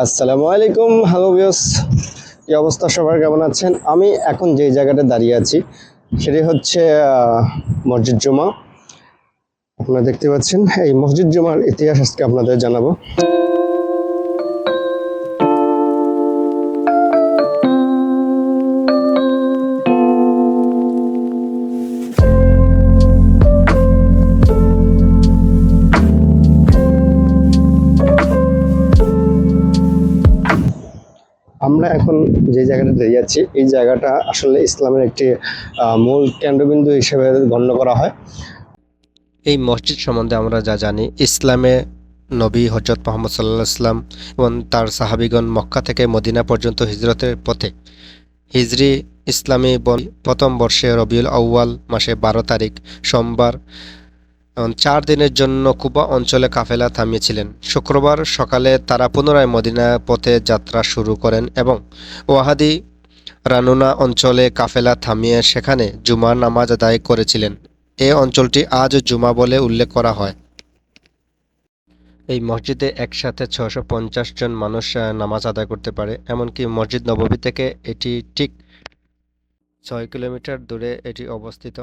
আসসালামু আলাইকুম, hello viewers. কি অবস্থা, সবার কেমন আছেন? আমি এখন যে জায়গাটা দাঁড়িয়ে আছি সেটি হচ্ছে মসজিদ জুমা। আপনারা দেখতে পাচ্ছেন এই মসজিদ জুমার ইতিহাস আজকে আপনাদের জানাবো। আমরা এখন যে জায়গাটা দাঁড়িয়ে আছি এই জায়গাটা আসলে ইসলামের একটি মূল কেন্দ্রবিন্দু হিসেবে গণ্য করা হয়। এই মসজিদ সম্বন্ধে আমরা যা জানি, ইসলামে নবী হজরত মোহাম্মদ সাল্লাল্লাহু আলাইহি সাল্লাম এবং তার সাহাবীগণ মক্কা থেকে মদিনা পর্যন্ত হিজরতের পথে হিজরি ইসলামী প্রথম বর্ষে রবিউল আউয়াল মাসে 12 তারিখ সোমবার 4 দিনের জন্য কুবা অঞ্চলে কাফেলা থামিয়েছিলেন। শুক্রবার সকালে তারা পুনরায় মদিনা পথে যাত্রা শুরু করেন এবং ওয়াহাদি রানুনা অঞ্চলে কাফেলা থামিয়ে সেখানে জুমার নামাজ আদায় করেছিলেন। এ অঞ্চলটি আজ জুমা বলে উল্লেখ করা হয়। এই মসজিদে একসাথে 650 জন মানুষ নামাজ আদায় করতে পারে। এমনকি মসজিদ নববী থেকে এটি ঠিক 6 কিলোমিটার দূরে এটি অবস্থিত।